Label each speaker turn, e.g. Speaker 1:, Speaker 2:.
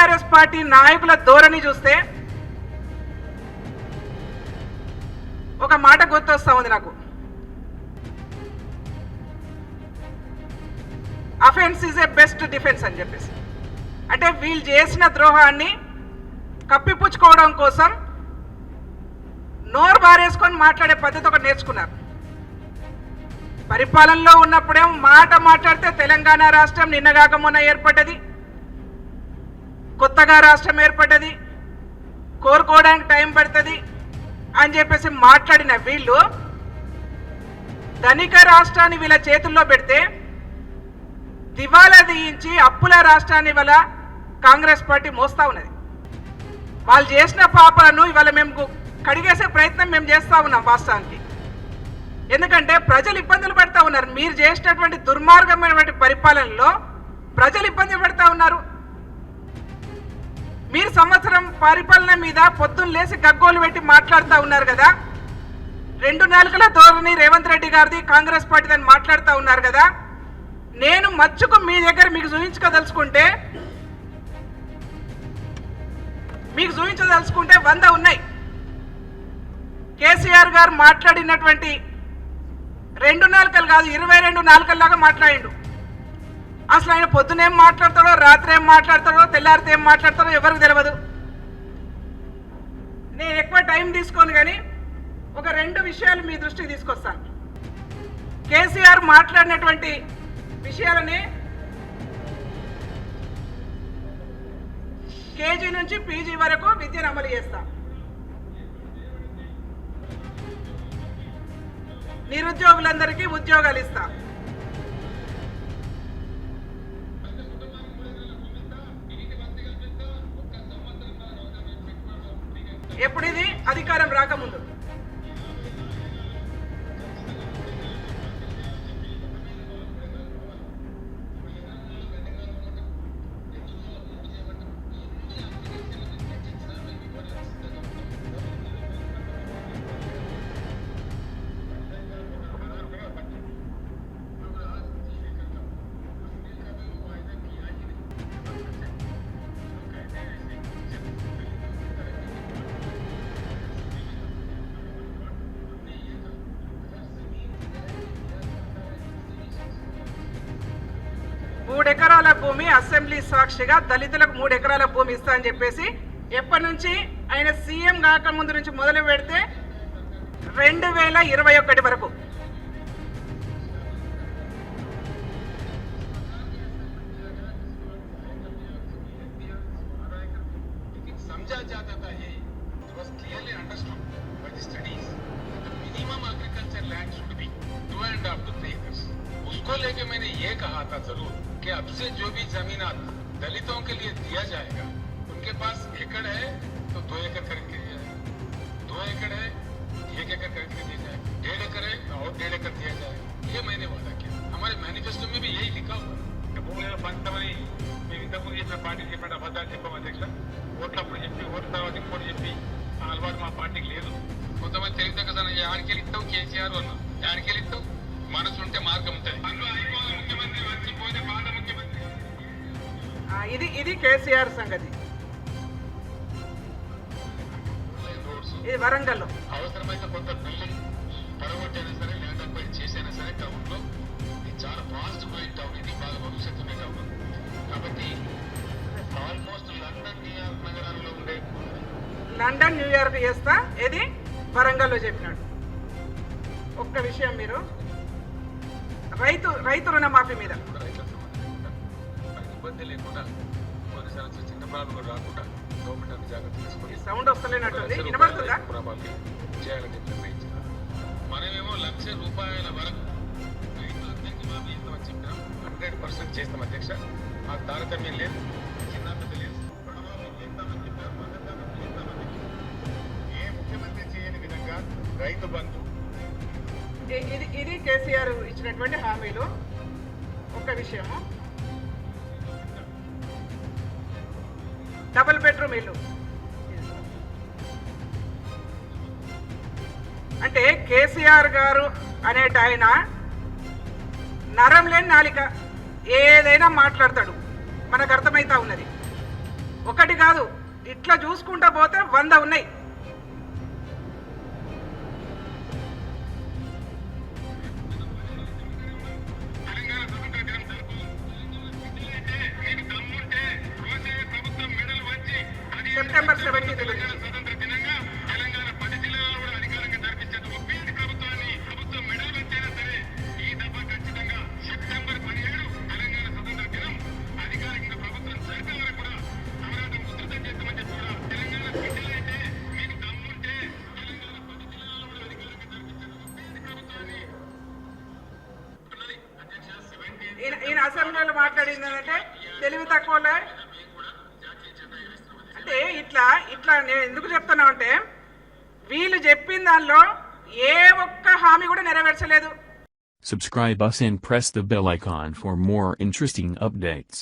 Speaker 1: TRS party నాయకుల ధోరణి చూస్తే ఒక మాట గుర్తొస్తా ఉంది నాకు. Offence is a best defence అని చెప్పేసి. అంటే వీళ్ళు చేసిన ద్రోహాన్ని కప్పిపుచ్చుకోవడం కోసం నోరు బారేసుకొని మాట్లాడే పద్ధతి ఒకటి నేర్చుకున్నారు. పరిపాలనలో ఉన్నప్పుడేం మాట మాట్లాడితే తెలంగాణ రాష్ట్రం నిన్నగాక మొన్న ఏర్పడ్డది, కొత్తగా రాష్ట్రం ఏర్పడ్డది, కోరుకోవడానికి టైం పడుతుంది అని చెప్పేసి మాట్లాడిన వీళ్ళు ధనిక రాష్ట్రాన్ని వీళ్ళ చేతుల్లో పెడితే దివాలా తీయించి అప్పుల రాష్ట్రాన్ని ఇవాళ కాంగ్రెస్ పార్టీ మోస్తా ఉన్నది. వాళ్ళు చేసిన పాపాలను ఇవాళ మేము కడిగేసే ప్రయత్నం మేము చేస్తూ ఉన్నాం వాస్తవానికి. ఎందుకంటే ప్రజలు ఇబ్బందులు పడుతూ ఉన్నారు. మీరు చేసినటువంటి దుర్మార్గమైనటువంటి పరిపాలనలో ప్రజలు ఇబ్బంది పడుతూ ఉన్నారు. మీరు సంవత్సరం పరిపాలన మీద పొద్దున్న లేసి గగ్గోలు పెట్టి మాట్లాడుతూ ఉన్నారు కదా. 2 నాలుకల ధోరణి రేవంత్ రెడ్డి గారిది, కాంగ్రెస్ పార్టీ అని మాట్లాడుతూ ఉన్నారు కదా. నేను మచ్చుకు మీ దగ్గర మీకు చూపించదలుచుకుంటే 100 ఉన్నాయి. కేసీఆర్ గారు మాట్లాడినటువంటి 2 నాలుకలు కాదు, 22 నాలుకల్లాగా మాట్లాడిండు. అసలు ఆయన పొద్దునేం మాట్లాడతాడో, రాత్రి ఏం మాట్లాడతాడో, తెల్లారితే ఏం మాట్లాడతాడో ఎవరికి తెలియదు. నేను ఎక్కువ టైం తీసుకోను కానీ ఒక 2 విషయాలు మీ దృష్టికి తీసుకొస్తాను. కేసీఆర్ మాట్లాడినటువంటి విషయాలని కేజీ నుంచి పీజీ వరకు విద్యను అమలు చేస్తాం. నిరుద్యోగులందరికీ ఉద్యోగాలు ఇస్తాం. ఎప్పుడు ఇది అధికారం రాకముందు. ఎకరాల భూమి అసెంబ్లీ సాక్షిగా దళితులకు 3 ఎకరాల భూమి ఇస్తా అని చెప్పేసి ఎప్పటి నుంచి ఆయన సీఎం కాకముందు నుంచి మొదలు పెడితే 2021 వరకు
Speaker 2: उसको लेके मैंने ये कहा था जरूर कि अब से जो भी जमीनात दलितों के लिए दिया जाएगा, उनके पास एकड़ है तो 2 एकड़ खरीद के दिया जाएगा, 2 एकड़ है 1 एकड़ खरीद के दिया जाएगा, 1.5 एकड़ है और 1.5 एकड़ दिया जाएगा. ये मैंने वादा किया. हमारे मैनिफेस्टो में भी यही लिखा हुआ है. भूमिలో పంచమని మేము ఇంతకుముందు చెప్పిన పార్టీకి చెప్పిన అబద్ధాలు చెప్పాము అధ్యక్ష. ఓట్లప్పుడు చెప్పి ఓట్ల తర్వాత ఇంకోటి చెప్పి ఆ అలవాటు మా పార్టీకి లేదు. కొంతమంది తెలియదు కదా, ఆడికెళ్ళి ఇస్తావు కేసీఆర్ అన్న, ఆడికెళ్ళి ఇస్తావు, మనసు ఉంటే మార్గం ఉంటుంది.
Speaker 1: ఇది కేసీఆర్ సంగతి. ఇది వరంగల్లో
Speaker 2: అవసరమైతే కొంత బిల్డింగ్ పడగొట్టైనా సరే, ల్యాండ్ అక్వైర్ చేసైనా సరే టౌన్ లో ఇది చాలా ఫాస్ట్ గ్రోయింగ్ టౌన్, ఇది బాగా భవిష్యత్తు ఉండే టౌన్. కాబట్టి ఆల్మోస్ట్ లండన్ న్యూయార్క్ నగరాల్లో ఉండే
Speaker 1: లండన్ న్యూయార్క్ చేస్తా, ఇది వరంగల్లో చెప్పినాడు. ఒక్క విషయం, మీరు రైతు రుణమాఫీ మీద
Speaker 2: ఇబ్బంది లేకుండా కొన్నిసార్లు చిన్న ప్రాబ్లం కూడా రాకుండా గవర్నమెంట్ జాగ్రత్త తీసుకొని
Speaker 1: సౌండ్ వస్తలేనట్టుంది, వినబడుతుందా?
Speaker 2: రుణమాఫీ చేయాలని నిర్ణయించారు. మనమేమో ₹1,00,000 వరకు రైతులందరికీ మాఫీ ఇస్తామని చెప్పినాం. 100% చేస్తాం అధ్యక్ష. ఆ తారతమ్యం లేదు, చిన్న పెద్ద లేదు. రుణమాఫీ చేస్తామని చెప్పారు, ఏ ముఖ్యమంత్రి చేయని విధంగా రైతు బంధు.
Speaker 1: ఇది కేసీఆర్ ఇచ్చినటువంటి హామీలు. ఒక్క విషయము, డబుల్ బెడ్రూమ్ ఇల్లు. అంటే కేసీఆర్ గారు అనేట ఆయన నరం లేని నాలిక, ఏదైనా మాట్లాడతాడు, మనకు అర్థమవుతా ఉన్నది. ఒకటి కాదు, ఇట్లా చూసుకుంటా పోతే 100 ఉన్నాయి. సెప్టెంబర్ 17 గురించి ఈయన అసెంబ్లీలో మాట్లాడింది ఏంటంటే తెలివి తక్కువలే అంటే ఇట్లా నేను ఎందుకు చెప్తున్నా అంటే వీళ్ళు చెప్పిన దానిలో ఏ ఒక్క హామీ కూడా నెరవేర్చలేదు.
Speaker 3: Subscribe us and press the bell icon for more interesting updates.